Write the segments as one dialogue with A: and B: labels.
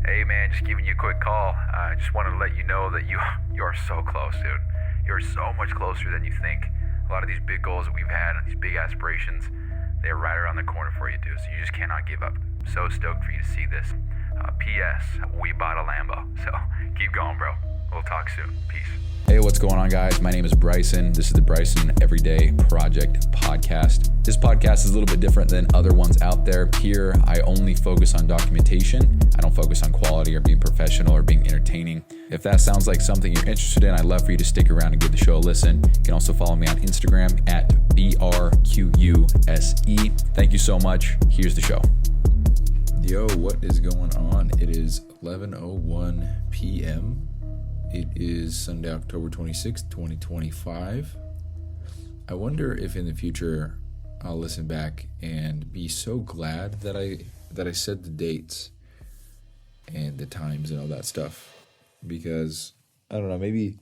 A: Hey man, just giving you a quick call. I just wanted to let you know that you are so close, dude. You're so much closer than you think. A lot of these big goals that we've had and these big aspirations, they're right around the corner for you, dude. So you just cannot give up. So stoked for you to see this. P.S. We bought a Lambo, so keep going, bro. We'll talk soon. Peace.
B: Hey, what's going on, guys? My name is Bryson. This is the Bryson Everyday Project podcast. This podcast is a little bit different than other ones out there. Here, I only focus on documentation. I don't focus on quality or being professional or being entertaining. If that sounds like something you're interested in, I'd love for you to stick around and give the show a listen. You can also follow me on Instagram at BRQUSE. Thank you so much. Here's the show. Yo, what is going on? It is 11:01 p.m. It is Sunday, October 26th, 2025. I wonder if in the future I'll listen back and be so glad that I said the dates and the times and all that stuff. Because, I don't know, maybe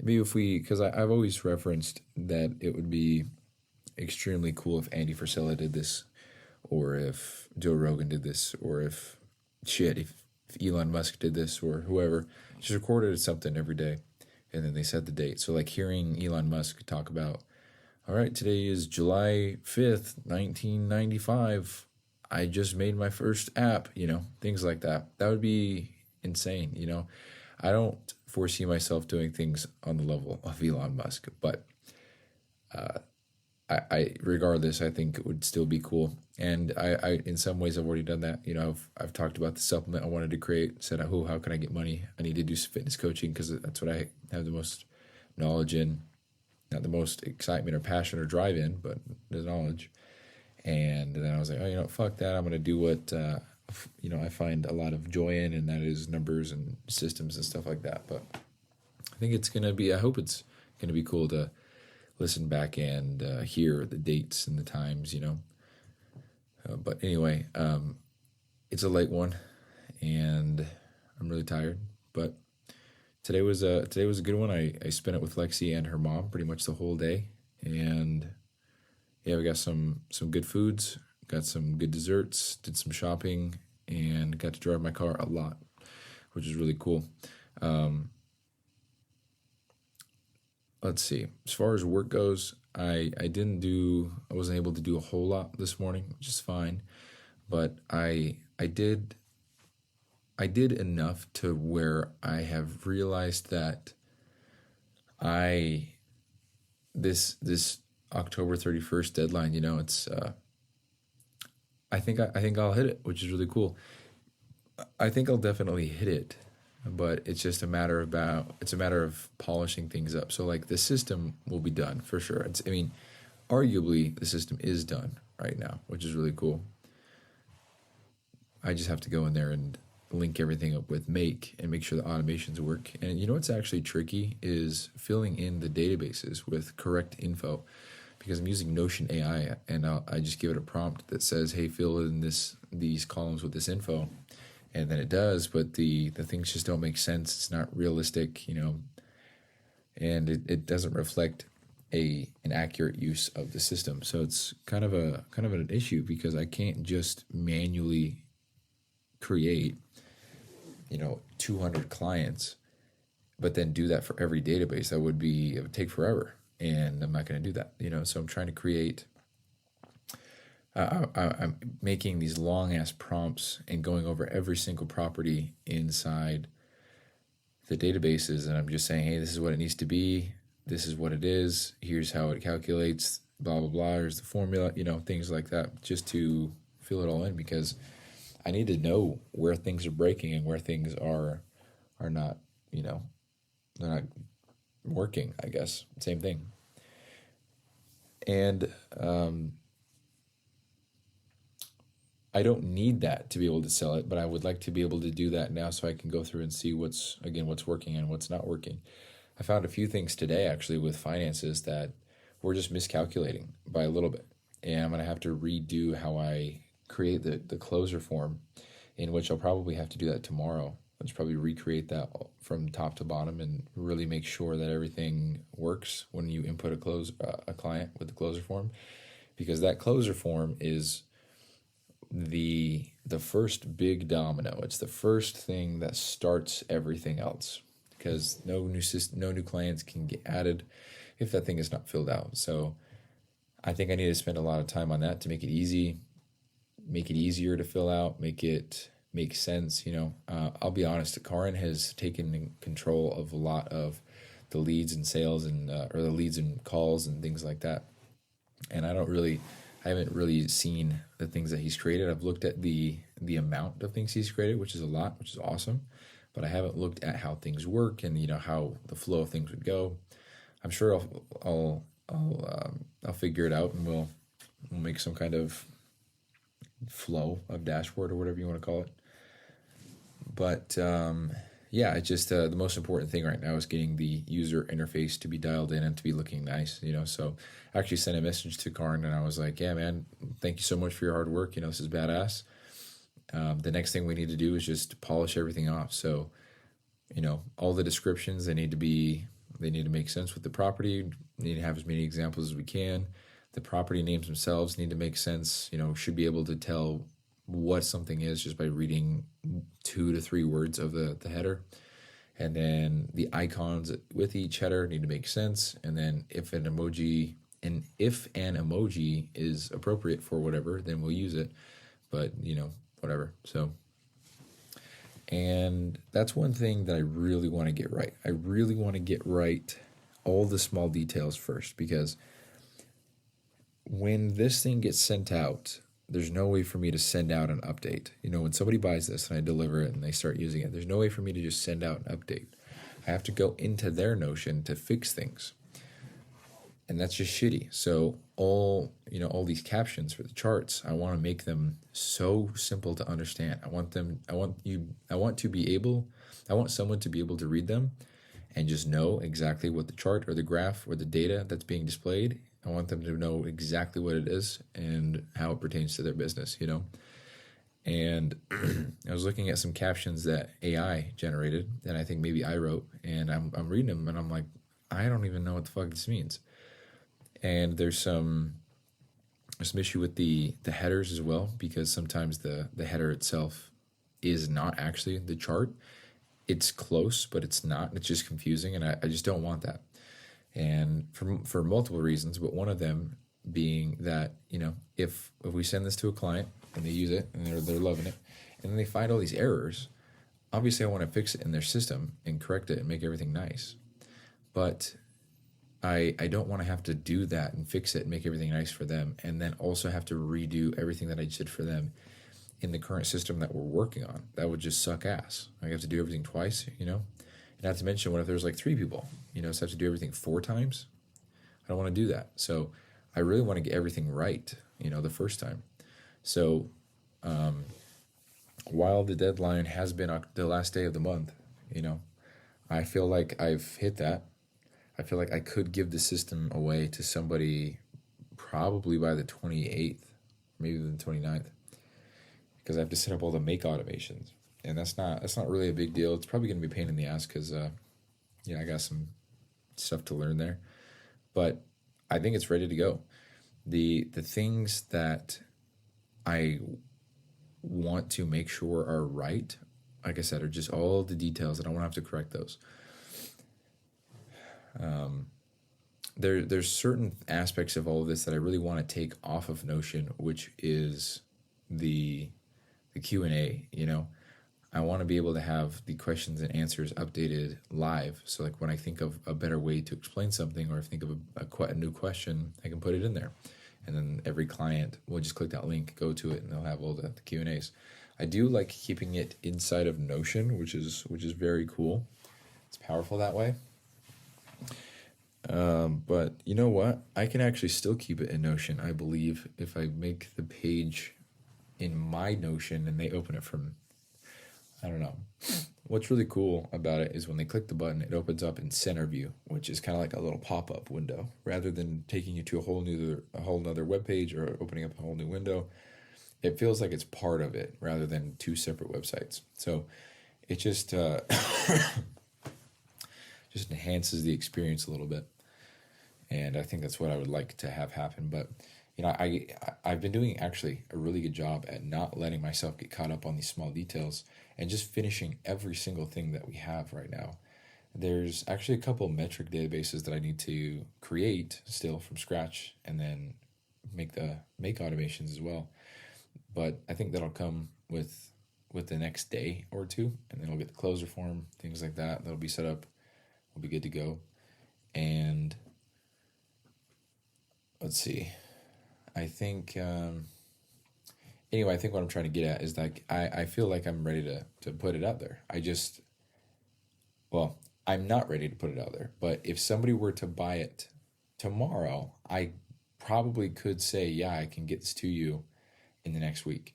B: if because I've always referenced that it would be extremely cool if Andy Frisella did this, or if Joe Rogan did this, or if Elon Musk did this, or whoever, just recorded something every day, and then they set the date. So like hearing Elon Musk talk about, all right, today is July 5th, 1995. I just made my first app, things like that. That would be insane, I don't foresee myself doing things on the level of Elon Musk, but I regardless, I think it would still be cool. And I in some ways I've already done that. I've talked about the supplement I wanted to create, said, how can I get money? I need to do some fitness coaching because that's what I have the most knowledge in, not the most excitement or passion or drive in, but the knowledge. And then I was like, fuck that. I'm going to do what, I find a lot of joy in, and that is numbers and systems and stuff like that. But I think I hope it's going to be cool to listen back and hear the dates and the times, but anyway, it's a late one, and I'm really tired. But today was a good one. I spent it with Lexi and her mom pretty much the whole day, and yeah, we got some good foods, got some good desserts, did some shopping, and got to drive my car a lot, which is really cool. Let's see. As far as work goes, I wasn't able to do a whole lot this morning, which is fine, but I did enough to where I have realized that this October 31st deadline, it's I think I'll hit it, which is really cool. I think I'll definitely hit it, but it's just a matter of polishing things up. So like the system will be done for sure. Arguably the system is done right now, which is really cool. I just have to go in there and link everything up with Make and make sure the automations work. And what's actually tricky is filling in the databases with correct info, because I'm using Notion AI, and I just give it a prompt that says, hey, fill in these columns with this info. And then it does, but the things just don't make sense. It's not realistic, and it doesn't reflect an accurate use of the system. So it's kind of an issue, because I can't just manually create 200 clients, but then do that for every database. It would take forever, and I'm not going to do that. So I'm trying to create. I'm making these long-ass prompts and going over every single property inside the databases, and I'm just saying, hey, this is what it needs to be, this is what it is, here's how it calculates, blah, blah, blah, here's the formula, things like that, just to fill it all in, because I need to know where things are breaking and where things are not, they're not working, I guess. Same thing. And I don't need that to be able to sell it, but I would like to be able to do that now, so I can go through and see what's working and what's not working. I found a few things today actually with finances that we're just miscalculating by a little bit, and I'm going to have to redo how I create the closer form, in which I'll probably have to do that tomorrow. I'll just probably recreate that from top to bottom and really make sure that everything works when you input a client with the closer form, because that closer form is the first big domino. It's the first thing that starts everything else, because no new clients can get added if that thing is not filled out. So I think I need to spend a lot of time on that to make it easy, make it easier to fill out, make it make sense. I'll be honest, Karin has taken control of a lot of the leads and sales and or the leads and calls and things like that. And I haven't really seen the things that he's created. I've looked at the amount of things he's created, which is a lot, which is awesome. But I haven't looked at how things work and how the flow of things would go. I'm sure I'll figure it out, and we'll make some kind of flow of dashboard or whatever you want to call it. But yeah, it's just the most important thing right now is getting the user interface to be dialed in and to be looking nice. So I actually sent a message to Karin and I was like, yeah, man, thank you so much for your hard work. This is badass. The next thing we need to do is just polish everything off. So, all the descriptions, they need to make sense with the property. We need to have as many examples as we can. The property names themselves need to make sense. Should be able to tell what something is just by reading 2 to 3 words of the header. And then the icons with each header need to make sense. And then if an emoji is appropriate for whatever, then we'll use it. But, whatever. So, and that's one thing that I really want to get right. I really want to get right all the small details first, because when this thing gets sent out, there's no way for me to send out an update. When somebody buys this and I deliver it and they start using it, there's no way for me to just send out an update. I have to go into their Notion to fix things. And that's just shitty. So all these captions for the charts, I want to make them so simple to understand. I want someone to be able to read them and just know exactly what the chart or the graph or the data that's being displayed. I want them to know exactly what it is and how it pertains to their business, And I was looking at some captions that AI generated, and I think maybe I wrote, and I'm reading them, and I'm like, I don't even know what the fuck this means. And there's some issue with the headers as well, because sometimes the header itself is not actually the chart. It's close, but it's not. It's just confusing, and I just don't want that. And for multiple reasons, but one of them being that, if we send this to a client and they use it and they're loving it, and then they find all these errors, obviously I want to fix it in their system and correct it and make everything nice. But I don't want to have to do that and fix it and make everything nice for them, and then also have to redo everything that I did for them in the current system that we're working on. That would just suck ass. I have to do everything twice, And not to mention, what if there's like 3 people? So I have to do everything 4 times? I don't want to do that. So I really want to get everything right, the first time. So while the deadline has been the last day of the month, I feel like I've hit that. I feel like I could give the system away to somebody probably by the 28th, maybe the 29th, because I have to set up all the make automations. And that's not really a big deal. It's probably going to be a pain in the ass because, I got some stuff to learn there. But I think it's ready to go. The things that I want to make sure are right, like I said, are just all the details. I don't want to have to correct those. There's certain aspects of all of this that I really want to take off of Notion, which is the Q&A, I want to be able to have the questions and answers updated live. So like when I think of a better way to explain something, or if I think of a new question, I can put it in there. And then every client will just click that link, go to it, and they'll have all the Q&As. I do like keeping it inside of Notion, which is very cool. It's powerful that way. But you know what? I can actually still keep it in Notion, I believe, if I make the page in my Notion and they open it from, I don't know. What's really cool about it is when they click the button, it opens up in center view, which is kind of like a little pop-up window, rather than taking you to a whole nother web page or opening up a whole new window. It feels like it's part of it rather than 2 separate websites. So it just just enhances the experience a little bit. And I think that's what I would like to have happen. But I've been doing actually a really good job at not letting myself get caught up on these small details and just finishing every single thing that we have right now. There's actually a couple metric databases that I need to create still from scratch and then make automations as well. But I think that'll come with the next day or two, and then I'll get the closer form, things like that. That'll be set up. We'll be good to go. And let's see. I think anyway, I think what I'm trying to get at is like I feel like I'm ready to put it out there. Well, I'm not ready to put it out there, but if somebody were to buy it tomorrow, I probably could say, yeah, I can get this to you in the next week.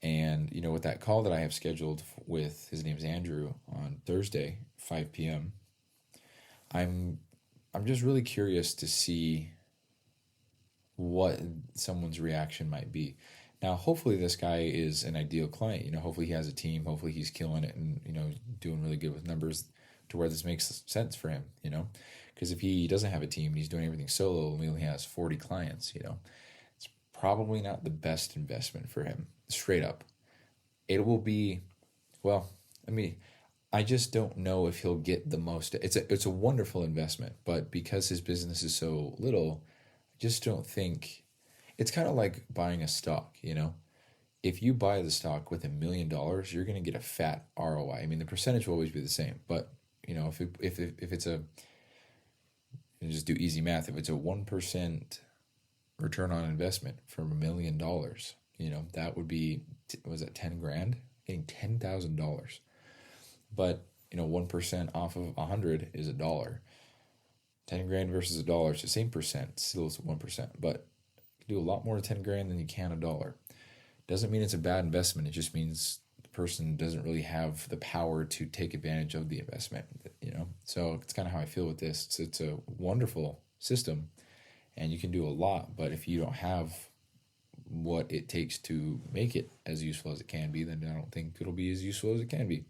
B: And, with that call that I have scheduled with, his name's Andrew, on Thursday, 5 p.m., I'm just really curious to see what someone's reaction might be. Now, hopefully this guy is an ideal client. Hopefully he has a team. Hopefully he's killing it and, doing really good with numbers to where this makes sense for him, Because if he doesn't have a team and he's doing everything solo and he only has 40 clients, it's probably not the best investment for him, straight up. It will be, I just don't know if he'll get the most. It's a wonderful investment, but because his business is so little, I just don't think. It's kind of like buying a stock, If you buy the stock with $1 million, you're going to get a fat ROI. I mean, the percentage will always be the same, but if it's just do easy math, if it's a 1% return on investment from $1 million, that would be, was that 10 grand? Getting $10,000. But 1% off of 100 is $1. 10 grand versus $1, it's the same percent, still it's 1%, but you do a lot more to 10 grand than you can $1. Doesn't mean it's a bad investment. It just means the person doesn't really have the power to take advantage of the investment, So it's kind of how I feel with this. It's a wonderful system and you can do a lot, but if you don't have what it takes to make it as useful as it can be, then I don't think it'll be as useful as it can be.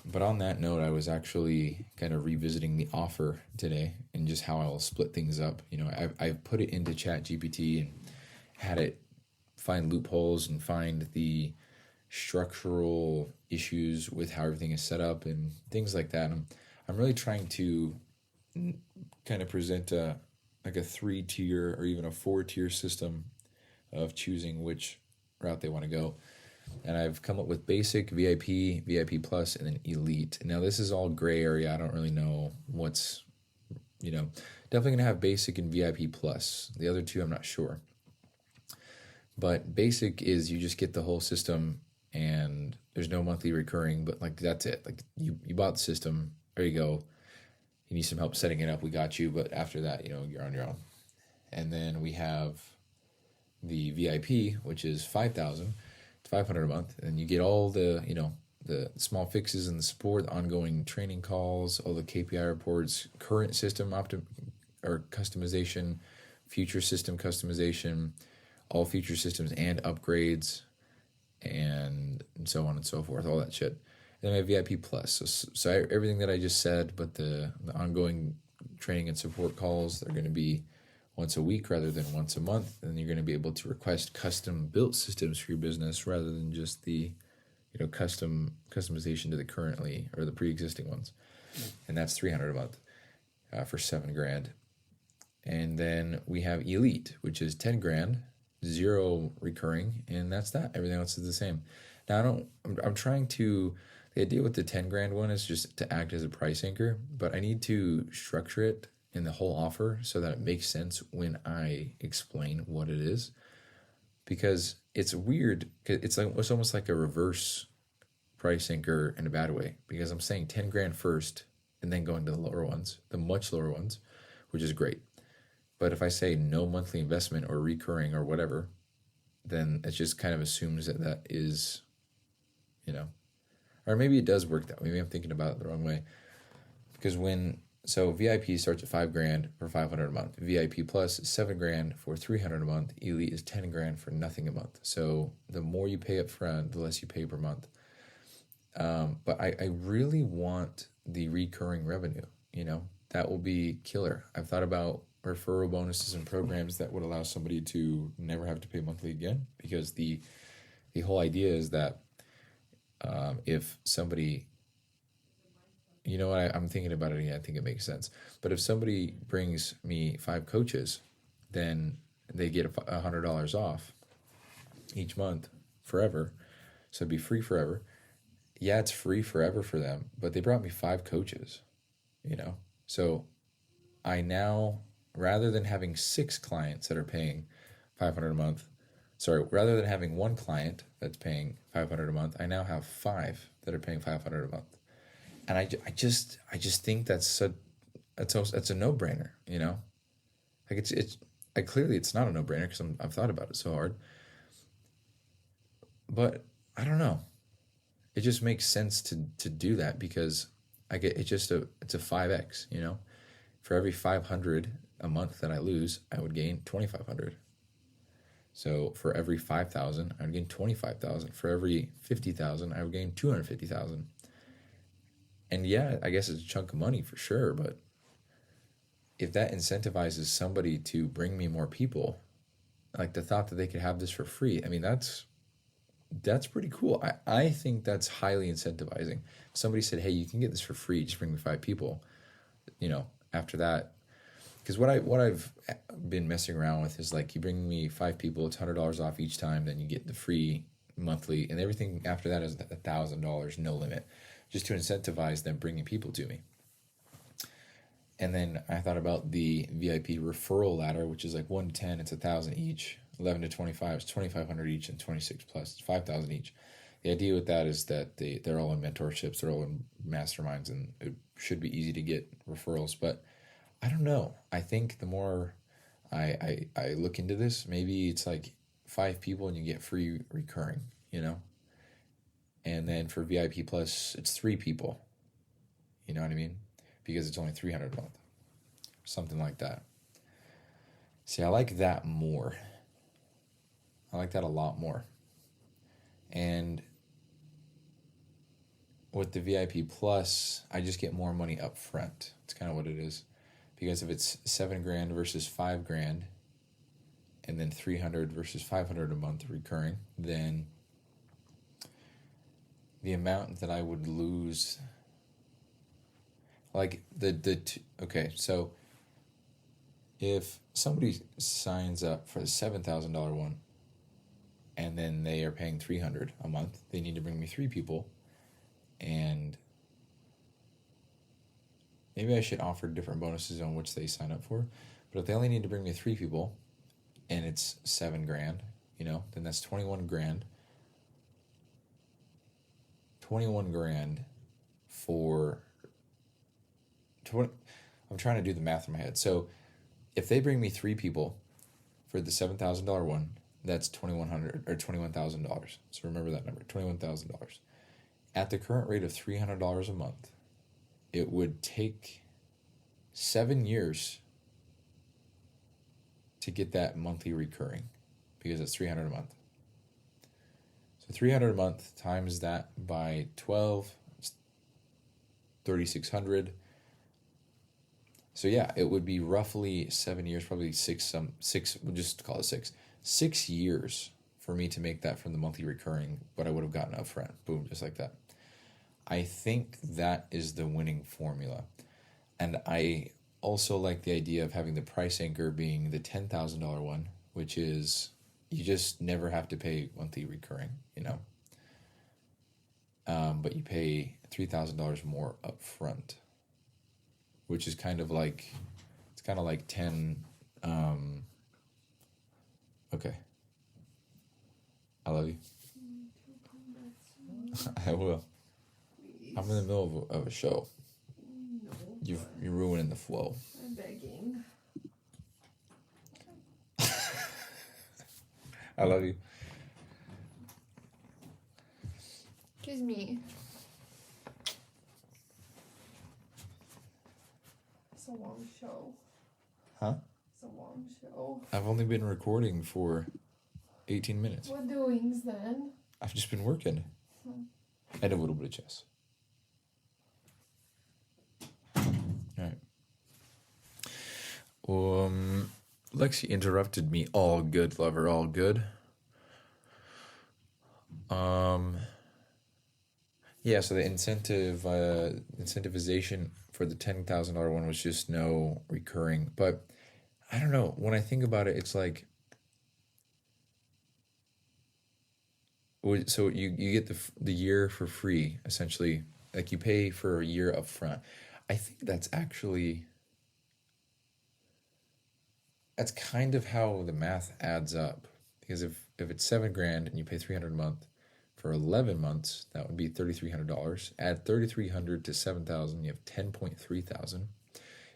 B: But on that note, I was actually kind of revisiting the offer today and just how I'll split things up. I've put it into ChatGPT and had it find loopholes and find the structural issues with how everything is set up and things like that. I'm really trying to kind of present a 3-tier or even a 4-tier system of choosing which route they want to go. And I've come up with basic, VIP, VIP plus, and then elite. Now this is all gray area. I don't really know what's, definitely going to have basic and VIP plus. The other two, I'm not sure. But basic is you just get the whole system and there's no monthly recurring, but like that's it. Like you bought the system, there you go. You need some help setting it up, we got you. But after that, you're on your own. And then we have the VIP, which is $5,000. It's $500 a month, and you get all the the small fixes and the support, the ongoing training calls, all the KPI reports, current system or customization, future system customization, all future systems and upgrades, and so on and so forth, all that shit. And then we have VIP plus, so everything that I just said, but the ongoing training and support calls, they're going to be once a week rather than once a month, and you're going to be able to request custom built systems for your business rather than just the customization to the currently or the pre-existing ones. And that's $300 a month for $7 grand. And then we have elite, which is 10 grand, 0 recurring, and that's that. Everything else is the same. Now I'm trying to, the idea with the 10 grand one is just to act as a price anchor, but I need to structure it in the whole offer so that it makes sense when I explain what it is, because it's weird. It's almost like a reverse price anchor in a bad way, because I'm saying 10 grand first and then going to the lower ones, the much lower ones, which is great. But if I say no monthly investment or recurring or whatever, then it just kind of assumes that is, or maybe it does work that way. Maybe I'm thinking about it the wrong way, because so VIP starts at $5 grand for $500 a month. VIP plus is $7 grand for $300 a month. Elite is 10 grand for nothing a month. So the more you pay up front, the less you pay per month. But I really want the recurring revenue, that will be killer. I've thought about referral bonuses and programs that would allow somebody to never have to pay monthly again, because the whole idea is that if somebody, you know what, I'm thinking about it again, I think it makes sense. But if somebody brings me 5 coaches, then they get $100 off each month forever. So it'd be free forever. Yeah, it's free forever for them, but they brought me 5 coaches, you know? So I now, rather than having 6 clients that are paying $500 a month, rather than having 1 client that's paying $500 a month, I now have 5 that are paying $500 a month. And I just think that's a no-brainer, you know? Like clearly it's not a no-brainer because I've thought about it so hard. But I don't know. It just makes sense to do that, because it's a 5x, you know? For every 500 a month that I lose, I would gain 2,500. So for every 5,000, I would gain 25,000. For every 50,000, I would gain 250,000. And yeah, I guess it's a chunk of money for sure, but if that incentivizes somebody to bring me more people, like the thought that they could have this for free, I mean, that's pretty cool. I think that's highly incentivizing. If somebody said, hey, you can get this for free, just bring me 5 people, you know, after that. Because what I've been messing around with is like, you bring me 5 people, it's $100 off each time, then you get the free monthly, and everything after that is $1,000, no limit, just to incentivize them bringing people to me. And then I thought about the VIP referral ladder, which is like 1 to 10, it's 1,000 each. 11 to 25 is 2,500 each, and 26 plus is 5,000 each. The idea with that is that they're all in mentorships, they're all in masterminds, and it should be easy to get referrals. But I don't know. I think the more I look into this, maybe it's like 5 people and you get free recurring, you know? And then for VIP plus, it's 3 people. You know what I mean? Because it's only $300 a month. Something like that. See, I like that more. I like that a lot more. And with the VIP plus, I just get more money up front. It's kind of what it is. Because if it's $7,000 versus $5,000, and then 300 versus 500 a month recurring, then the amount that I would lose, like okay, so if somebody signs up for the $7,000 one, and then they are paying $300 a month, they need to bring me 3 people, and maybe I should offer different bonuses on which they sign up for. But if they only need to bring me 3 people, and it's $7,000, you know, then that's $21,000. $21,000 for 20. I'm trying to do the math in my head. So if they bring me 3 people for the $7,000 one, that's $2,100 or $21,000. So remember that number, $21,000. At the current rate of $300 a month, it would take 7 years to get that monthly recurring, because it's $300 a month. So $300 a month times that by 12, it's $3,600. So yeah, it would be roughly 7 years, probably six, we'll just call it 6. 6 years for me to make that from the monthly recurring, but I would have gotten upfront. Boom, just like that. I think that is the winning formula. And I also like the idea of having the price anchor being the $10,000 one, which is you just never have to pay monthly recurring, you know. But you pay $3,000 more upfront, which is kind of like, it's kind of like 10. Okay. I love you. I will. I'm in the middle of a show.
C: No.
B: You're ruining the flow.
C: I'm begging.
B: I love you.
C: Excuse me. It's a long show.
B: Huh?
C: It's a long show.
B: I've only been recording for 18 minutes.
C: What doings then?
B: I've just been working. And a little bit of chess. All right. Lexi interrupted me. All good, lover, all good. Yeah, so the incentivization for the $10,000 one was just no recurring. But I don't know. When I think about it, it's like, so you get the year for free, essentially. Like you pay for a year up front. I think that's kind of how the math adds up. Because if it's $7,000 and you pay $300 a month for 11 months, that would be $3,300. Add $3,300 to $7,000, you have $10,300.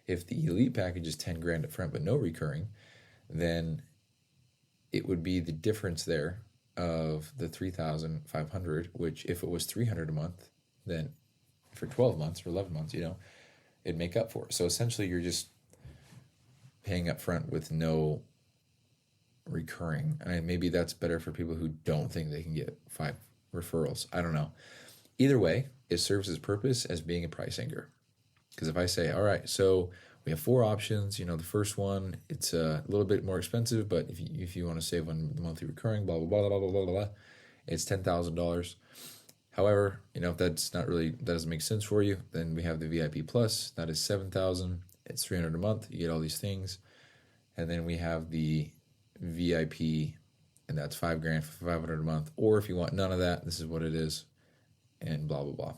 B: If the elite package is $10,000 up front but no recurring, then it would be the difference there of the $3,500, which if it was $300 a month, then for 12 months or 11 months, it'd make up for it. So essentially you're just paying up front with no recurring. And maybe that's better for people who don't think they can get 5 referrals. I don't know. Either way, it serves its purpose as being a price anchor. Because if I say, all right, so we have 4 options, the first one, it's a little bit more expensive, but if you want to save on the monthly recurring, blah, blah, blah, blah, blah, blah, blah, it's $10,000. However, if that doesn't make sense for you, then we have the VIP Plus. That is $7,000. It's $300 a month. You get all these things. And then we have the VIP, and that's $5,000 for $500 a month. Or if you want none of that, this is what it is, and blah, blah, blah.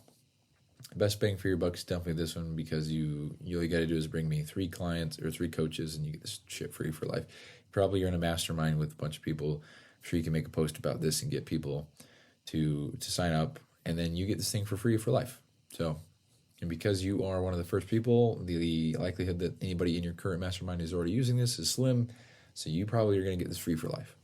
B: Best bang for your buck is definitely this one, because you all you got to do is bring me 3 clients or 3 coaches, and you get this shit free for life. Probably you're in a mastermind with a bunch of people. I'm sure you can make a post about this and get people to sign up, and then you get this thing for free for life. So, and because you are one of the first people, the likelihood that anybody in your current mastermind is already using this is slim. So you probably are going to get this free for life.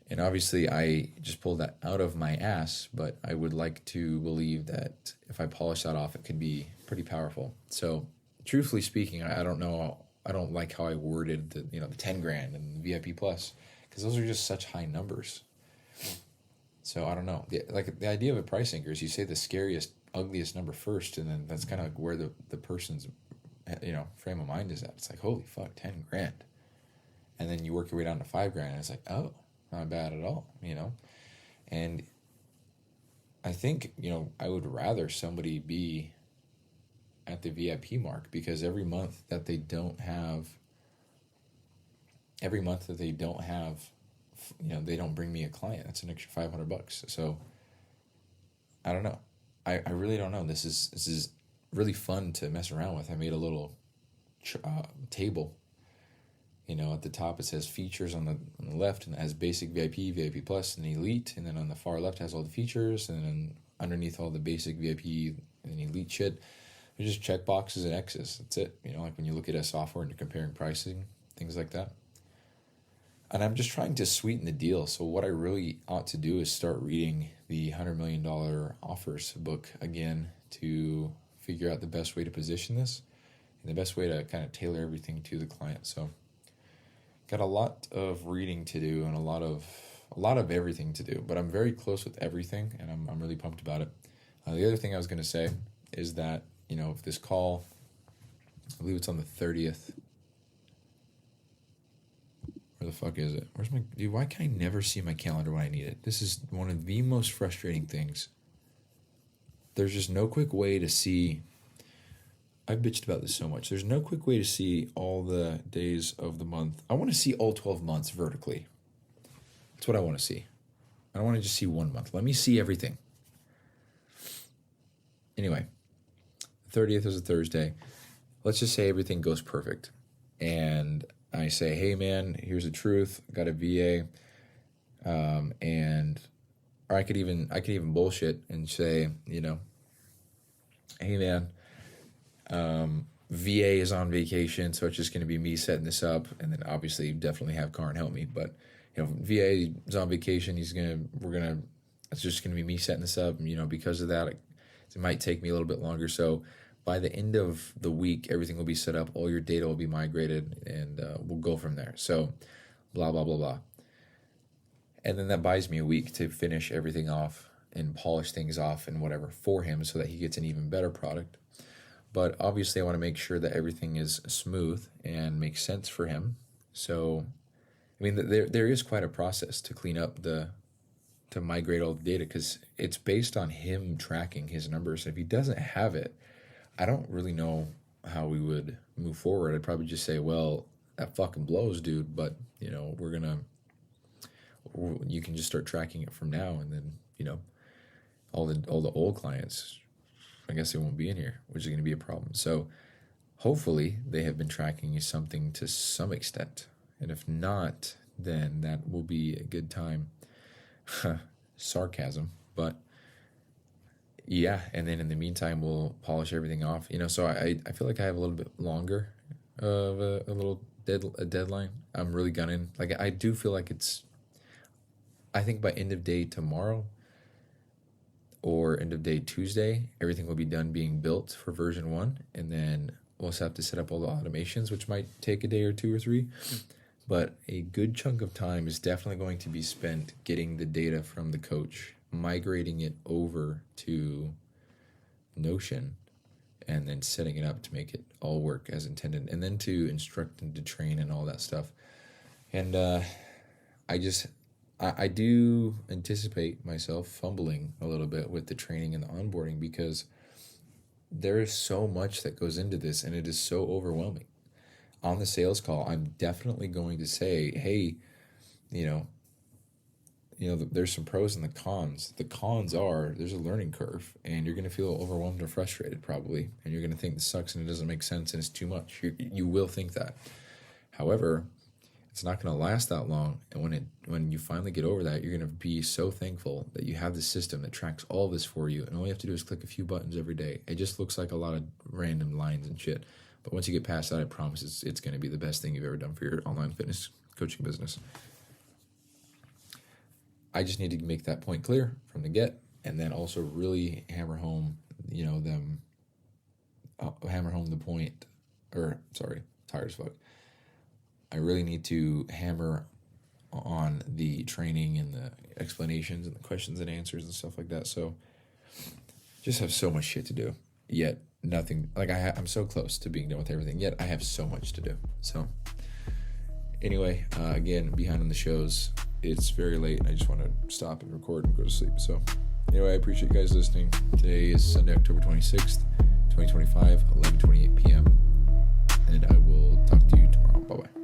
B: And obviously I just pulled that out of my ass, but I would like to believe that if I polish that off, it could be pretty powerful. So truthfully speaking, I don't know. I don't like how I worded the $10,000 and the VIP Plus, because those are just such high numbers. So I don't know. The idea of a price anchor is you say the scariest, ugliest number first, and then that's kind of like where the person's frame of mind is at. It's like, holy fuck, $10,000. And then you work your way down to $5,000, and it's like, oh, not bad at all, And I think, I would rather somebody be at the VIP mark, because every month that they don't have, they don't bring me a client, that's an extra $500. So I don't know. I really don't know. This is really fun to mess around with. I made a little table. At the top it says features on the left, and it has basic, VIP, VIP Plus, and Elite. And then on the far left has all the features, and then underneath all the basic, VIP, and Elite shit, there's just check boxes and X's. That's it. Like when you look at a software and you're comparing pricing, things like that. And I'm just trying to sweeten the deal. So what I really ought to do is start reading the $100 Million Offers book again to figure out the best way to position this and the best way to kind of tailor everything to the client. So got a lot of reading to do and a lot of everything to do, but I'm very close with everything, and I'm really pumped about it. The other thing I was going to say is that, if this call, I believe it's on the 30th. Where the fuck is it? Where's my... Dude, why can I never see my calendar when I need it? This is one of the most frustrating things. There's just no quick way to see... I've bitched about this so much. There's no quick way to see all the days of the month. I want to see all 12 months vertically. That's what I want to see. I don't want to just see 1 month. Let me see everything. Anyway, the 30th is a Thursday. Let's just say everything goes perfect. And I say, hey man, here's the truth. I got a VA. Or I could even bullshit and say, hey man, VA is on vacation, so it's just going to be me setting this up, and then obviously definitely have Karin help me. But VA is on vacation. It's just going to be me setting this up. And, because of that, it might take me a little bit longer. So by the end of the week, everything will be set up. All your data will be migrated, and we'll go from there. So blah, blah, blah, blah. And then that buys me a week to finish everything off and polish things off and whatever for him so that he gets an even better product. But obviously I want to make sure that everything is smooth and makes sense for him. So, I mean, there is quite a process to clean up to migrate all the data, because it's based on him tracking his numbers. If he doesn't have it, I don't really know how we would move forward. I'd probably just say, well, that fucking blows, dude, but, you know, you can just start tracking it from now, and then, you know, all the old clients, I guess they won't be in here, which is going to be a problem. So hopefully they have been tracking something to some extent. And if not, then that will be a good time. Sarcasm. But yeah, and then in the meantime, we'll polish everything off. You know, so I feel like I have a little bit longer of a deadline. I'm really gunning. Like, I do feel like I think by end of day tomorrow, or end of day Tuesday, everything will be done being built for version 1, and then we'll just have to set up all the automations, which might take a day or 2 or 3. But a good chunk of time is definitely going to be spent getting the data from the coach, migrating it over to Notion, and then setting it up to make it all work as intended, and then to instruct and to train and all that stuff. And I do anticipate myself fumbling a little bit with the training and the onboarding, because there is so much that goes into this, and it is so overwhelming. On the sales call, I'm definitely going to say, hey, you know, there's some pros and the cons. The cons are there's a learning curve, and you're going to feel overwhelmed or frustrated probably, and you're going to think this sucks and it doesn't make sense and it's too much. You will think that. However, it's not going to last that long, and when you finally get over that, you're going to be so thankful that you have this system that tracks all of this for you, and all you have to do is click a few buttons every day. It just looks like a lot of random lines and shit, but once you get past that, I promise it's going to be the best thing you've ever done for your online fitness coaching business. I just need to make that point clear from the get, and then also really hammer home, the point, tired as fuck. I really need to hammer on the training and the explanations and the questions and answers and stuff like that. So just have so much shit to do, yet nothing, like I'm so close to being done with everything, yet I have so much to do. So anyway, again, behind on the shows, it's very late and I just want to stop and record and go to sleep. So anyway, I appreciate you guys listening. Today is Sunday, October 26th, 2025, 11:28 p.m. And I will talk to you tomorrow. Bye-bye.